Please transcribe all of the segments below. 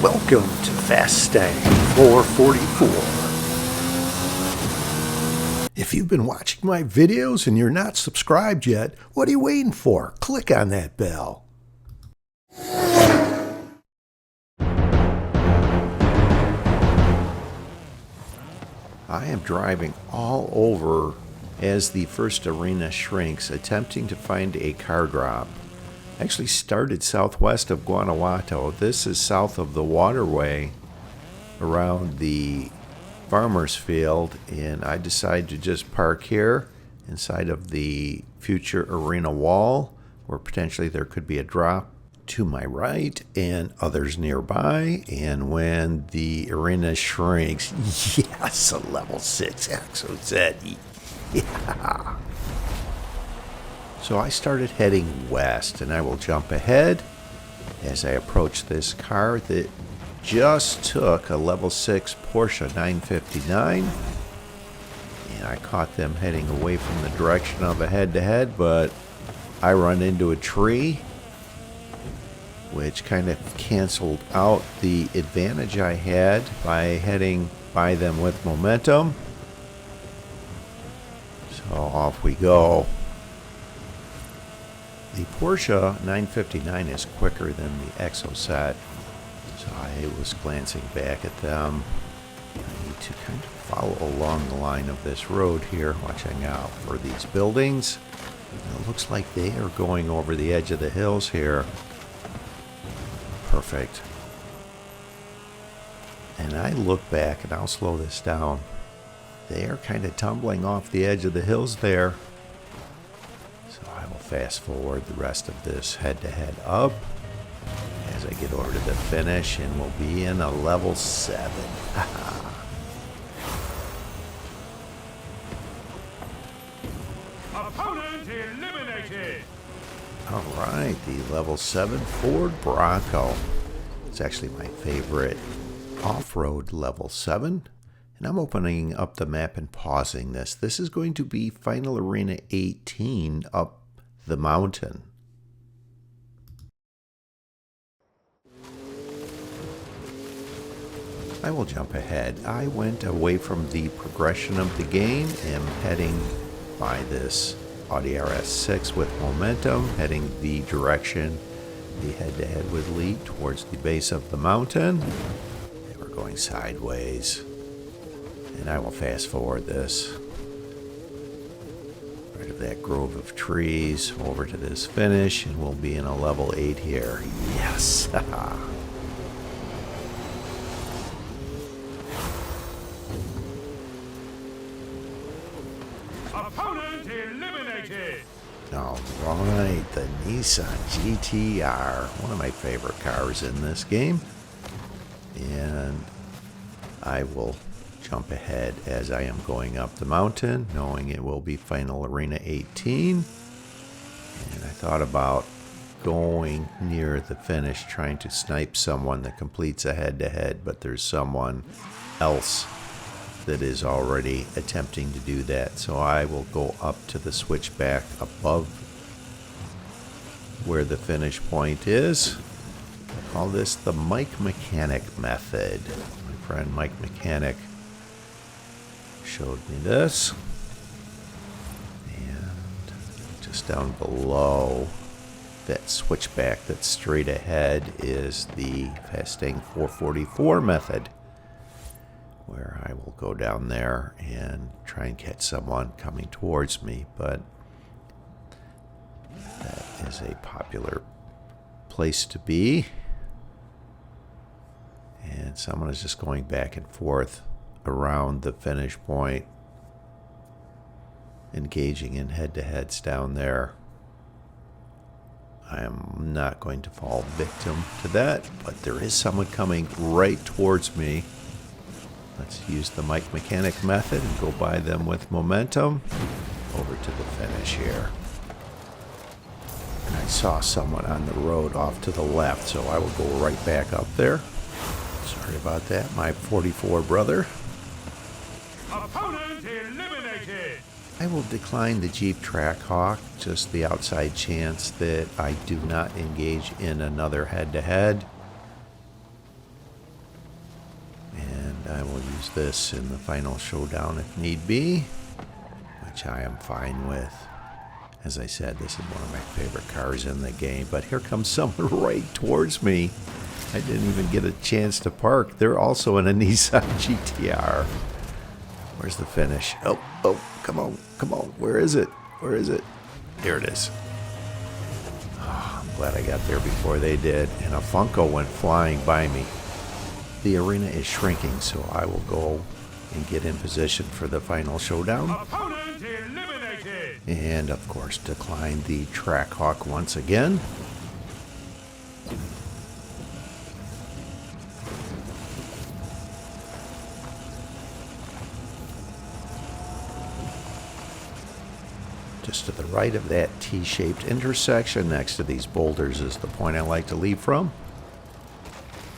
Welcome to Fastang 444. If you've been watching my videos and you're not subscribed yet, what are you waiting for? Click on that bell. I am driving all over as the first arena shrinks, attempting to find a car drop. I actually started southwest of Guanajuato. This is south of the waterway around the farmer's field, and I decided to just park here inside of the future arena wall where potentially there could be a drop to my right and others nearby. And when the arena shrinks, yes, a level 6 XOZ. Yeah. So I started heading west, and I will jump ahead as I approach this car that just took a level 6 Porsche 959. And I caught them heading away from the direction of a head-to-head, but I run into a tree, which kind of canceled out the advantage I had by heading by them with momentum. So off we go. The Porsche 959 is quicker than the Exocet, so I was glancing back at them. I need to kind of follow along the line of this road here, watching out for these buildings. And it looks like they are going over the edge of the hills here. Perfect. And I look back, and I'll slow this down. They are kind of tumbling off the edge of the hills there. Fast forward the rest of this head-to-head up as I get over to the finish, and we'll be in a level 7. Opponent eliminated. Alright, the level 7 Ford Bronco. It's actually my favorite off-road level 7. And I'm opening up the map and pausing this. This is going to be Final Arena 18 up the mountain. I will jump ahead. I went away from the progression of the game and heading by this Audi RS6 with momentum, heading the direction the head-to-head would lead towards the base of the mountain. They were going sideways, and I will fast forward this. Of that grove of trees over to this finish, and we'll be in a level 8 here. Yes. Opponent eliminated. All right, the Nissan GTR, one of my favorite cars in this game, and I will jump ahead as I am going up the mountain, knowing it will be Final Arena 18. And I thought about going near the finish, trying to snipe someone that completes a head-to-head, but there's someone else that is already attempting to do that. So I will go up to the switchback above where the finish point is. I call this the Mike Mechanic method. My friend Mike Mechanic showed me this, and just down below that switchback that's straight ahead is the Fastang 444 method, where I will go down there and try and catch someone coming towards me. But that is a popular place to be, and someone is just going back and forth around the finish point, engaging in head-to-heads down there. I am not going to fall victim to that, but there is someone coming right towards me. Let's use the Mike Mechanic method and go by them with momentum over to the finish here. And I saw someone on the road off to the left, so I will go right back up there. Sorry about that, my 44 brother. Opponent eliminated. I will decline the Jeep Trackhawk, just the outside chance that I do not engage in another head-to-head. And I will use this in the final showdown if need be, which I am fine with. As I said, this is one of my favorite cars in the game, but here comes someone right towards me. I didn't even get a chance to park. They're also in a Nissan GTR. Where's the finish? Oh, come on. Where is it? There it is. Oh, I'm glad I got there before they did. And a Funko went flying by me. The arena is shrinking, so I will go and get in position for the final showdown. Opponent eliminated. And, of course, decline the Trackhawk once again. Just to the right of that T-shaped intersection next to these boulders is the point I like to leave from.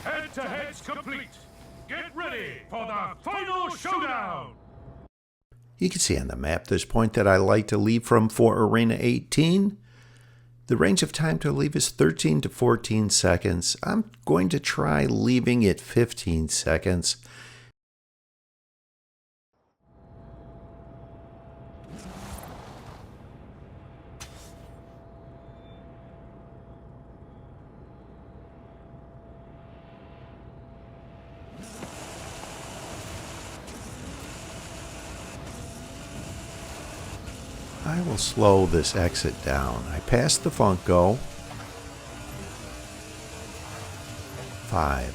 Head-to-head's complete. Get ready for the final showdown. You can see on the map this point that I like to leave from for Arena 18. The range of time to leave is 13 to 14 seconds. I'm going to try leaving at 15 seconds. I will slow this exit down. I passed the Funko. 5,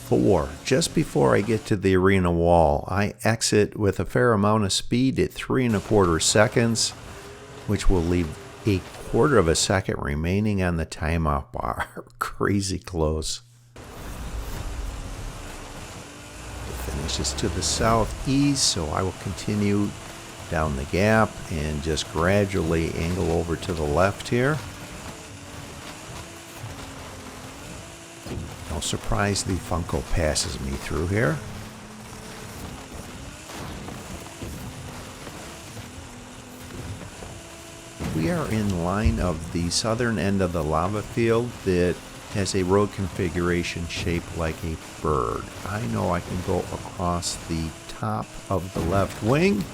4. Just before I get to the arena wall, I exit with a fair amount of speed at 3 1/4 seconds, which will leave a quarter of a second remaining on the timeout bar. Crazy close. The finish is to the southeast, so I will continue down the gap and just gradually angle over to the left here. No surprise the Funko passes me through here. We are in line of the southern end of the lava field that has a road configuration shaped like a bird. I know I can go across the top of the left wing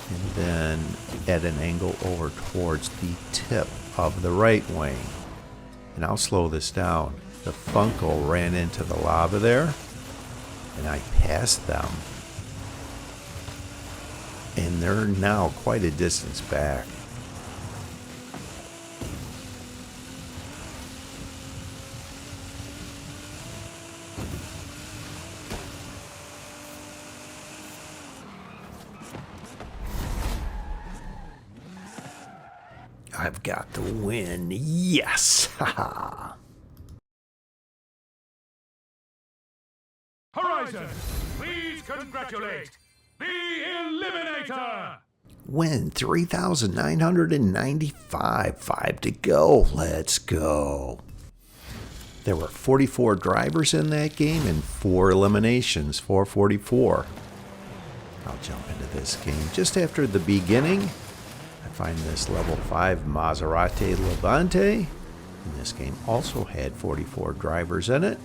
and then at an angle over towards the tip of the right wing. And I'll slow this down. The Funko ran into the lava there, and I passed them. And they're now quite a distance back. I've got the win. Yes! Haha! Horizon, please congratulate the Eliminator. Win 3,995. 5 to go. Let's go. There were 44 drivers in that game and 4 eliminations. 444. I'll jump into this game just after the beginning. I find this level 5 Maserati Levante. And this game also had 44 drivers in it.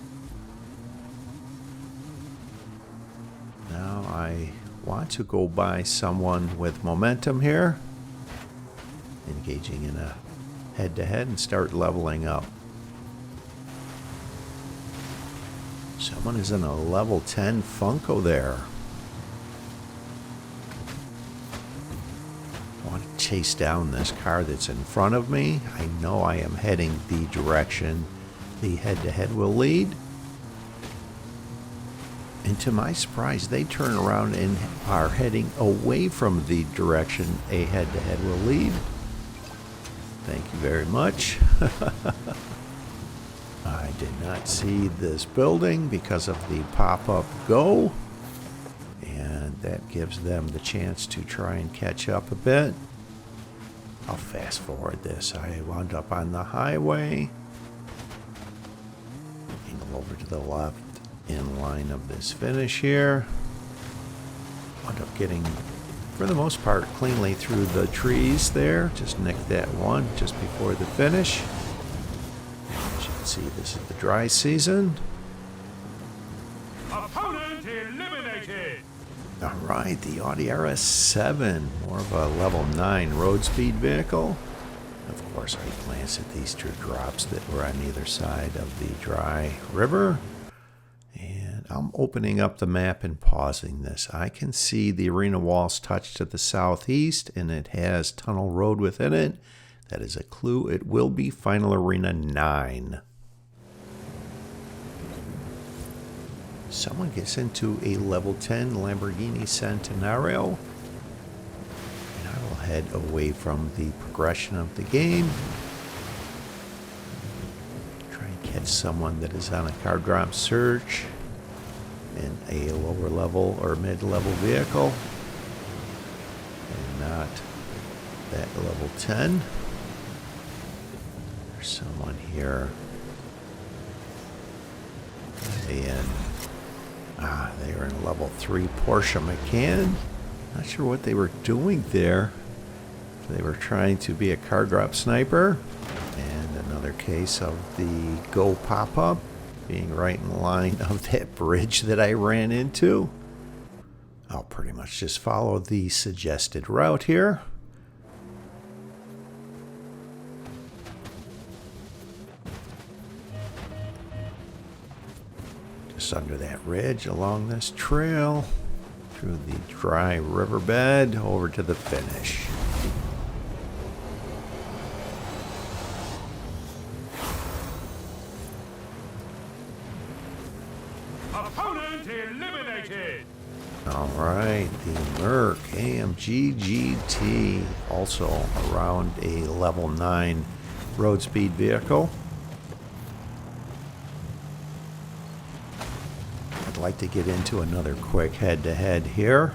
Now I want to go by someone with momentum here, engaging in a head-to-head and start leveling up. Someone is in a level 10 Funko there. I want to chase down this car that's in front of me. I know I am heading the direction the head-to-head will lead. And to my surprise, they turn around and are heading away from the direction a head-to-head will lead. Thank you very much. I did not see this building because of the pop-up go. And that gives them the chance to try and catch up a bit. I'll fast forward this. I wound up on the highway. Angle over to the left. In line of this finish here. Wound up getting, for the most part, cleanly through the trees there. Just nicked that one just before the finish. As you can see, this is the dry season. Opponent Opponent eliminated. All right, the Audi RS7, more of a level 9 road speed vehicle. Of course, I glanced at these two drops that were on either side of the dry river. And I'm opening up the map and pausing this. I can see the arena walls touch to the southeast, and it has tunnel road within it. That is a clue. It will be Final Arena 9. Someone gets into a level 10 Lamborghini Centenario. And I will head away from the progression of the game. Try and catch someone that is on a car drop search in a lower level or mid-level vehicle. And not that level 10. There's someone here. They are in level 3 Porsche Macan. Not sure what they were doing there. They were trying to be a car drop sniper. And another case of the Go pop-up being right in line of that bridge that I ran into. I'll pretty much just follow the suggested route here. Just under that ridge along this trail, through the dry riverbed, over to the finish. Opponent eliminated. All right, the Merc AMG GT, also around a level 9 road speed vehicle. I'd like to get into another quick head-to-head here.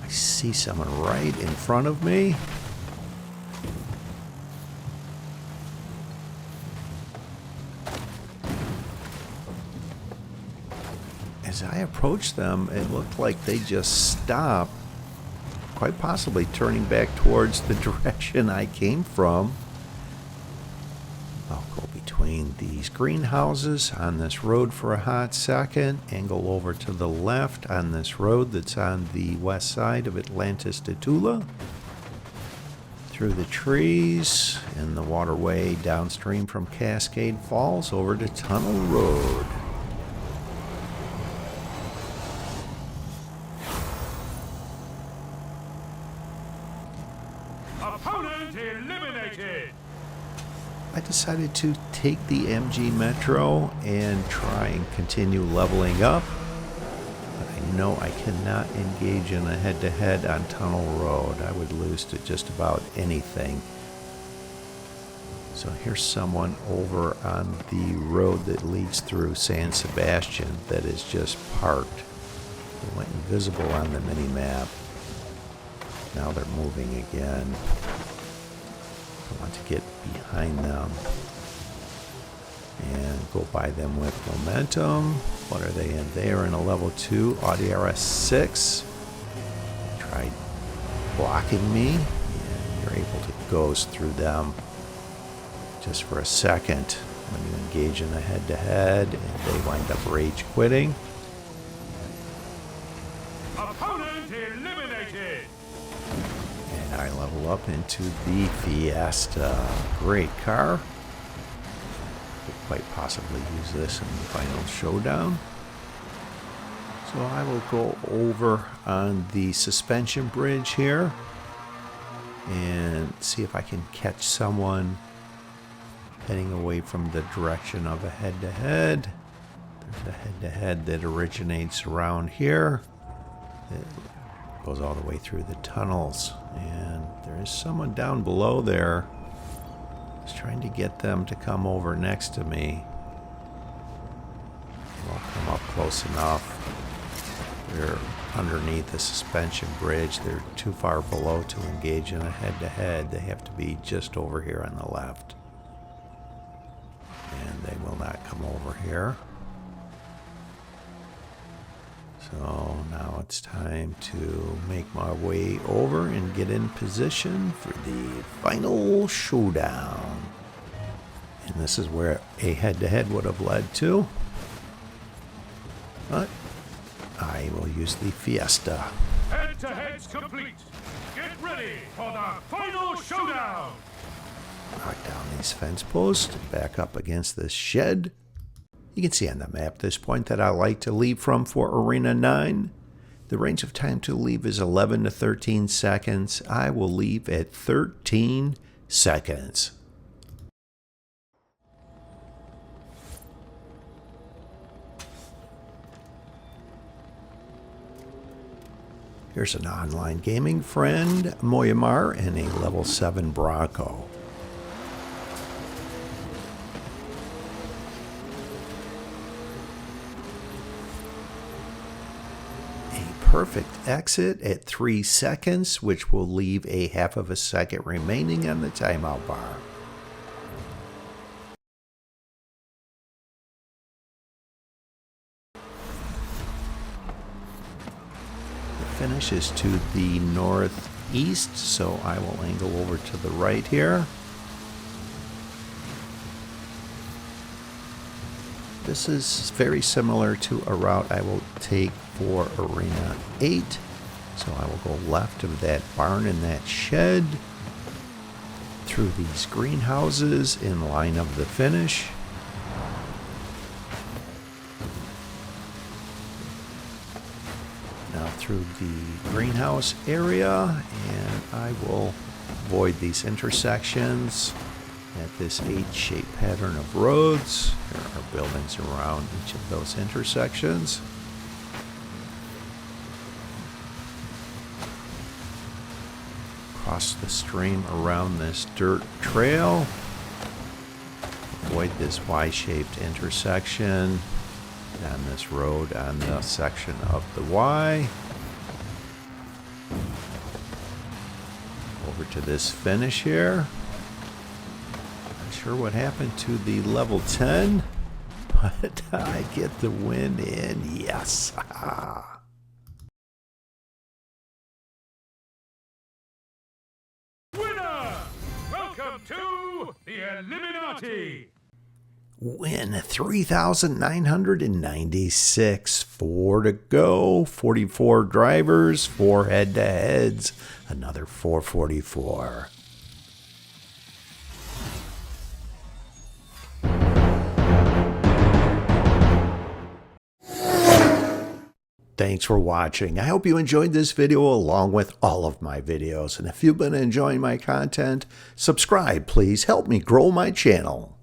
I see someone right in front of me. As I approached them, it looked like they just stopped, quite possibly turning back towards the direction I came from. I'll go between these greenhouses on this road for a hot second and go over to the left on this road that's on the west side of Atlantis to Tula. Through the trees and the waterway downstream from Cascade Falls over to Tunnel Road. Opponent eliminated. I decided to take the MG Metro and try and continue leveling up. But I know I cannot engage in a head-to-head on Tunnel Road. I would lose to just about anything. So here's someone over on the road that leads through San Sebastian that is just parked. It went invisible on the mini-map. Now they're moving again. I want to get behind them and go by them with momentum. What are they in? They are in a level 2 Audi RS6. They tried blocking me, and you're able to ghost through them just for a second when you engage in a head-to-head, and they wind up rage quitting. Opponent eliminated. And I level up into the Fiesta. Great car. Could quite possibly use this in the final showdown. So I will go over on the suspension bridge here and see if I can catch someone heading away from the direction of a head-to-head. There's a head-to-head that originates around here. It goes all the way through the tunnels, and there is someone down below there. I was trying to get them to come over next to me. They won't come up close enough. They're underneath the suspension bridge. They're too far below to engage in a head-to-head. They have to be just over here on the left. And they will not come over here. So now it's time to make my way over and get in position for the final showdown. And this is where a head-to-head would have led to. But I will use the Fiesta. Head-to-head's complete. Get ready for the final showdown. Knock down these fence posts, back up against this shed. You can see on the map this point that I like to leave from for Arena 9. The range of time to leave is 11 to 13 seconds. I will leave at 13 seconds. Here's an online gaming friend, Moyamar, and a level 7 Bronco. Perfect exit at 3 seconds, which will leave a half of a second remaining on the timeout bar. The finish is to the northeast, so I will angle over to the right here. This is very similar to a route I will take for Arena 8. So I will go left of that barn and that shed, through these greenhouses in line of the finish. Now through the greenhouse area, and I will avoid these intersections at this H-shaped pattern of roads. There are buildings around each of those intersections. Cross the stream around this dirt trail. Avoid this Y-shaped intersection on this road on the section of the Y. Over to this finish here. Not sure what happened to the level 10, but I get the win in. Yes. Welcome to the Eliminati. Win 3,996. 4 to go. 44 drivers. 4 head-to-heads. Another 444. Thanks for watching. I hope you enjoyed this video along with all of my videos. And if you've been enjoying my content, subscribe, please. Help me grow my channel.